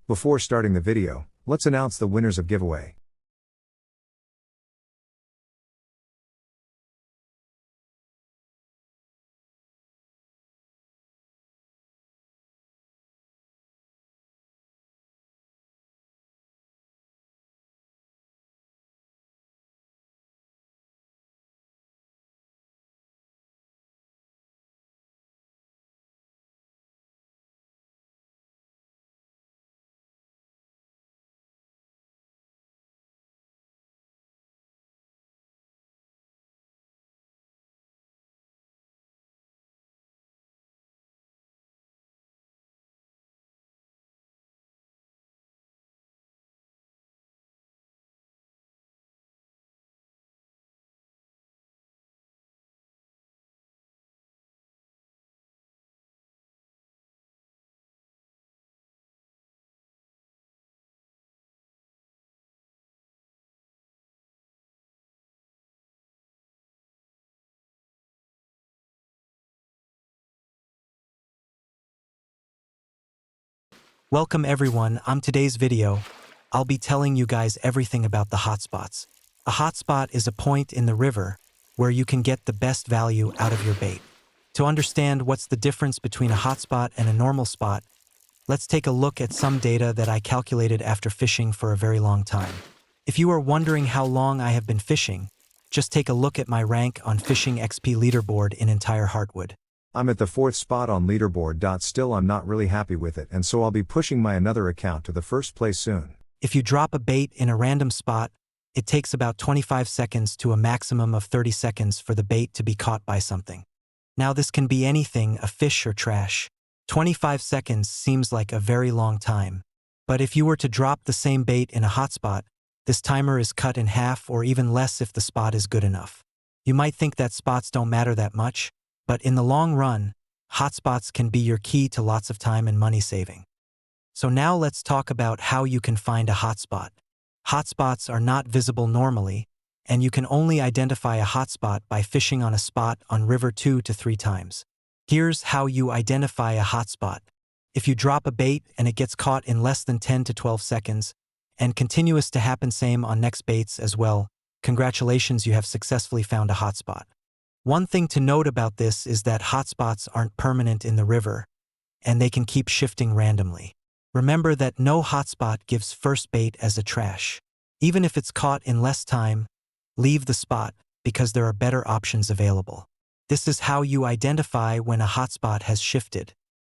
Before starting the video, let's announce the winners of giveaway. Welcome everyone, on today's video, I'll be telling you guys everything about the hotspots. A hotspot is a point in the river where you can get the best value out of your bait. To understand what's the difference between a hotspot and a normal spot, let's take a look at some data that I calculated after fishing for a very long time. If you are wondering how long I have been fishing, just take a look at my rank on Fishing XP leaderboard in entire Heartwood. I'm at the 4th spot on leaderboard. Still I'm not really happy with it, and so I'll be pushing my another account to the first place soon. If you drop a bait in a random spot, it takes about 25 seconds to a maximum of 30 seconds for the bait to be caught by something. Now this can be anything, a fish or trash. 25 seconds seems like a very long time. But if you were to drop the same bait in a hotspot, this timer is cut in half or even less if the spot is good enough. You might think that spots don't matter that much, but in the long run, hotspots can be your key to lots of time and money saving. So now let's talk about how you can find a hotspot. Hotspots are not visible normally, and you can only identify a hotspot by fishing on a spot on river 2 to 3 times. Here's how you identify a hotspot. If you drop a bait and it gets caught in less than 10 to 12 seconds, and continues to happen same on next baits as well, congratulations, you have successfully found a hotspot. One thing to note about this is that hotspots aren't permanent in the river, and they can keep shifting randomly. Remember that no hotspot gives first bait as a trash. Even if it's caught in less time, leave the spot because there are better options available. This is how you identify when a hotspot has shifted.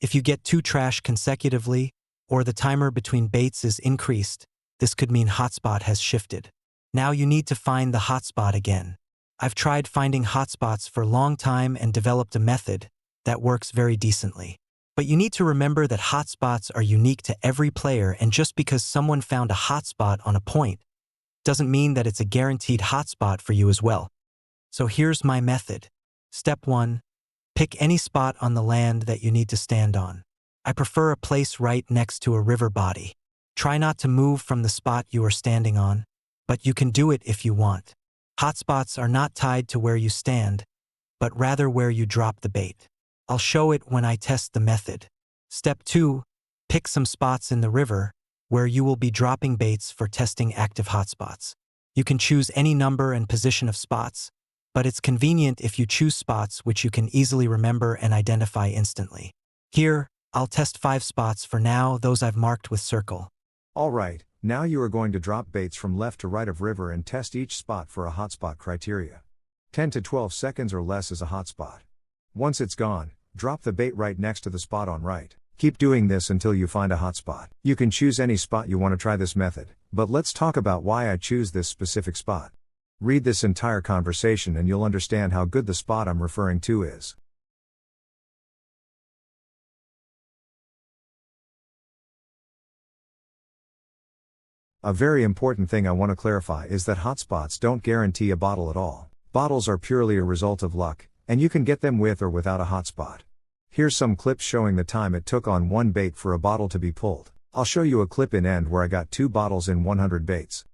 If you get 2 trash consecutively, or the timer between baits is increased, this could mean hotspot has shifted. Now you need to find the hotspot again. I've tried finding hotspots for a long time and developed a method that works very decently. But you need to remember that hotspots are unique to every player, and just because someone found a hotspot on a point doesn't mean that it's a guaranteed hotspot for you as well. So here's my method. Step 1. Pick any spot on the land that you need to stand on. I prefer a place right next to a river body. Try not to move from the spot you are standing on, but you can do it if you want. Hotspots are not tied to where you stand, but rather where you drop the bait. I'll show it when I test the method. Step 2. Pick some spots in the river where you will be dropping baits for testing active hotspots. You can choose any number and position of spots, but it's convenient if you choose spots which you can easily remember and identify instantly. Here, I'll test 5 spots for now, those I've marked with circle. Alright, now you are going to drop baits from left to right of river and test each spot for a hotspot criteria. 10 to 12 seconds or less is a hotspot. Once it's gone, drop the bait right next to the spot on right. Keep doing this until you find a hotspot. You can choose any spot you want to try this method, but let's talk about why I choose this specific spot. Read this entire conversation and you'll understand how good the spot I'm referring to is. A very important thing I want to clarify is that hotspots don't guarantee a bottle at all. Bottles are purely a result of luck, and you can get them with or without a hotspot. Here's some clips showing the time it took on one bait for a bottle to be pulled. I'll show you a clip in end where I got 2 bottles in 100 baits.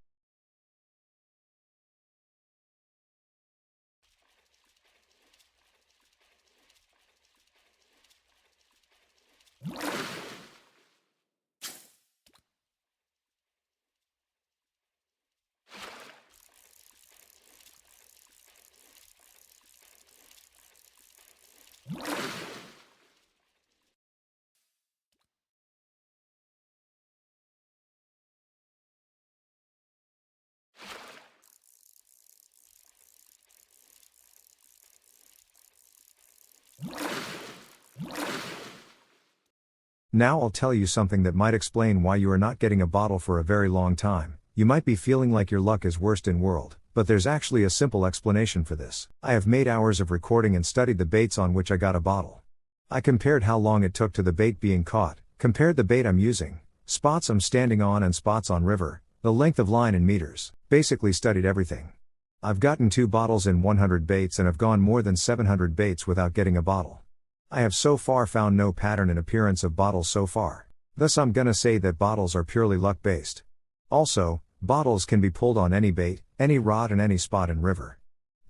Now I'll tell you something that might explain why you are not getting a bottle for a very long time. You might be feeling like your luck is worst in world, but there's actually a simple explanation for this. I have made hours of recording and studied the baits on which I got a bottle. I compared how long it took to the bait being caught, compared the bait I'm using, spots I'm standing on and spots on river, the length of line in meters, basically studied everything. I've gotten 2 bottles in 100 baits and have gone more than 700 baits without getting a bottle. I have so far found no pattern in appearance of bottles so far. Thus I'm gonna say that bottles are purely luck based. Also, bottles can be pulled on any bait, any rod and any spot in river.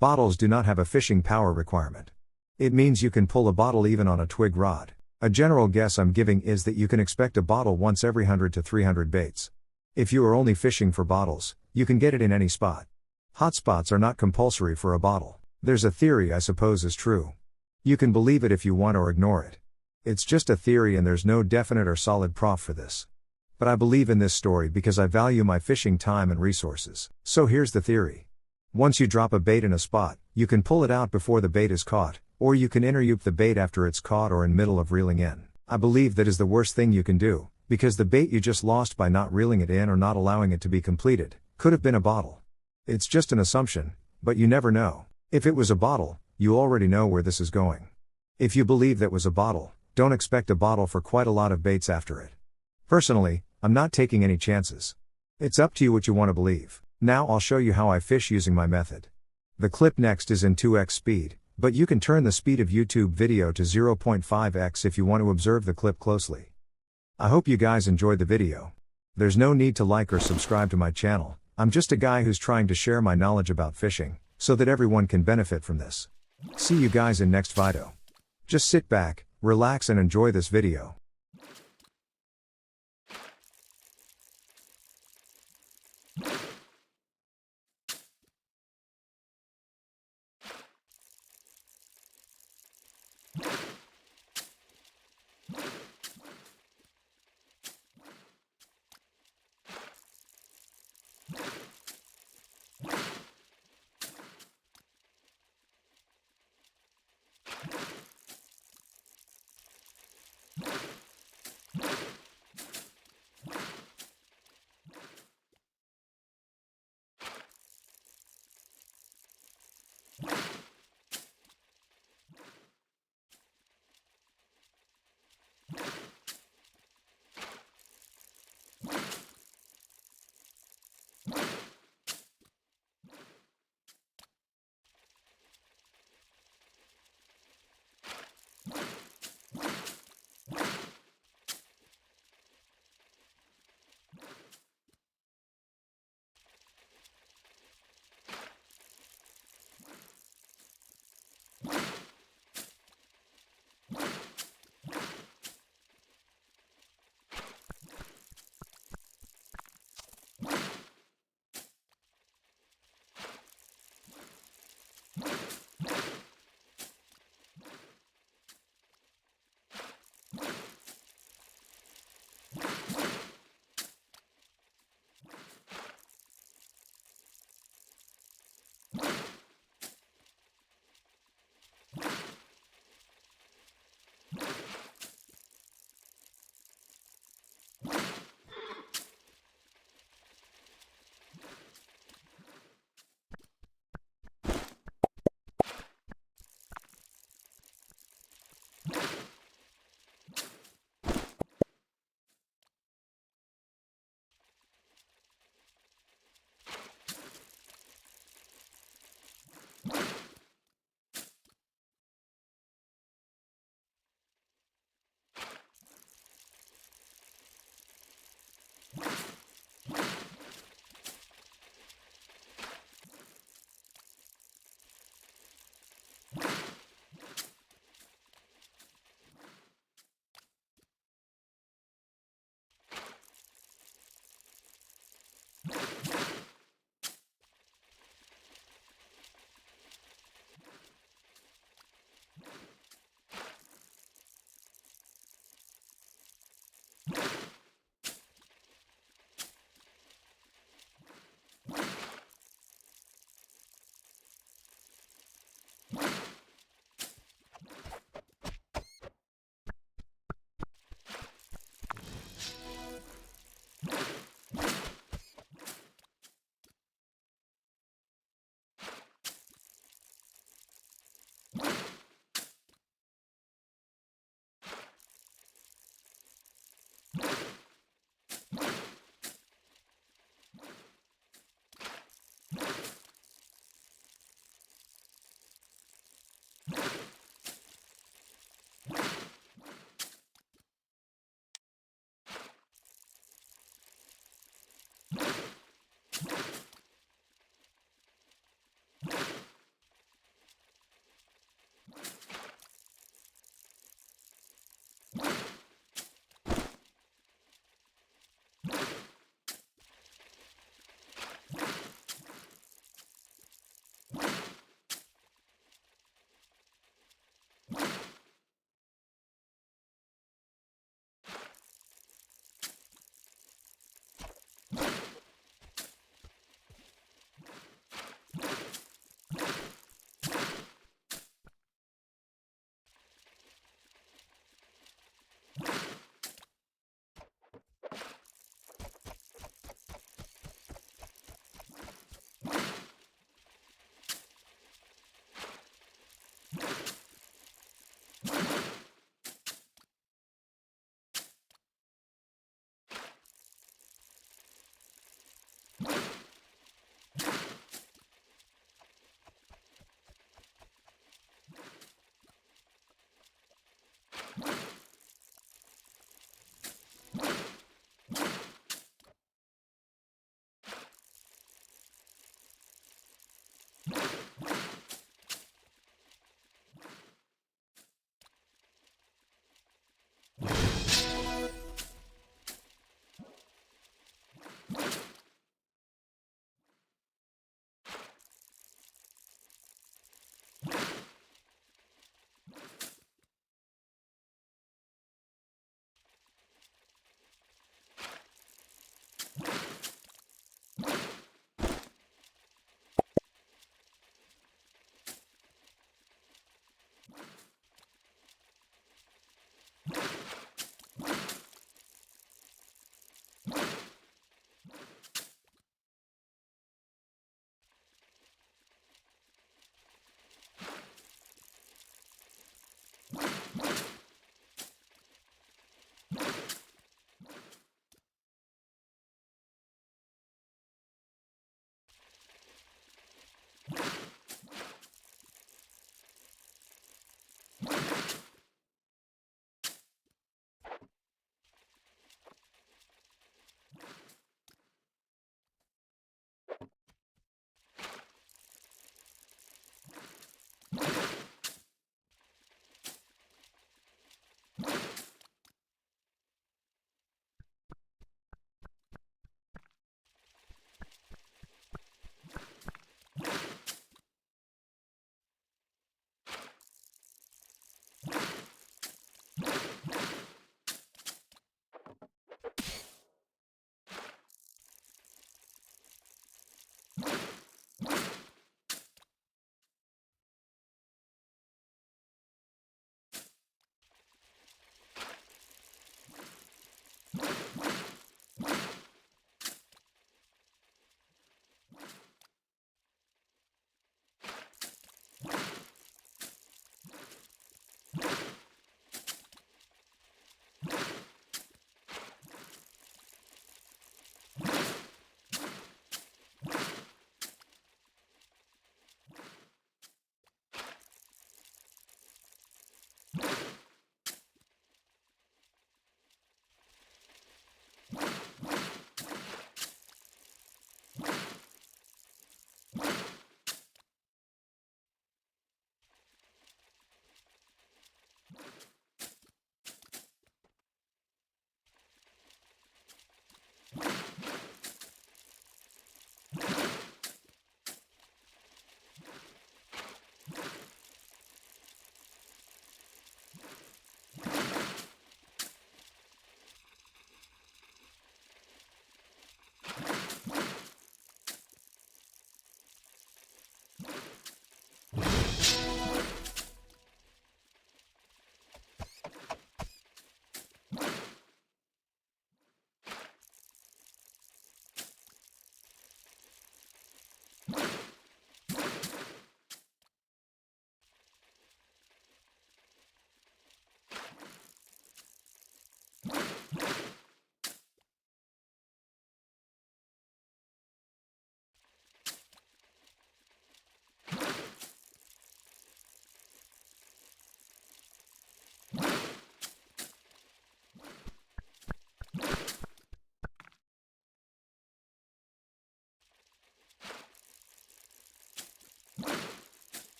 Bottles do not have a fishing power requirement. It means you can pull a bottle even on a twig rod. A general guess I'm giving is that you can expect a bottle once every 100 to 300 baits. If you are only fishing for bottles, you can get it in any spot. Hotspots are not compulsory for a bottle. There's a theory I suppose is true. You can believe it if you want or ignore it. It's just a theory and there's no definite or solid proof for this. But I believe in this story because I value my fishing time and resources. So here's the theory. Once you drop a bait in a spot, you can pull it out before the bait is caught, or you can interloop the bait after it's caught or in middle of reeling in. I believe that is the worst thing you can do, because the bait you just lost by not reeling it in or not allowing it to be completed, could have been a bottle. It's just an assumption, but you never know. If it was a bottle, you already know where this is going. If you believe that was a bottle, don't expect a bottle for quite a lot of baits after it. Personally, I'm not taking any chances. It's up to you what you want to believe. Now I'll show you how I fish using my method. The clip next is in 2x speed, but you can turn the speed of YouTube video to 0.5x if you want to observe the clip closely. I hope you guys enjoyed the video. There's no need to like or subscribe to my channel. I'm just a guy who's trying to share my knowledge about fishing, so that everyone can benefit from this. See you guys in next video. Just sit back, relax and enjoy this video.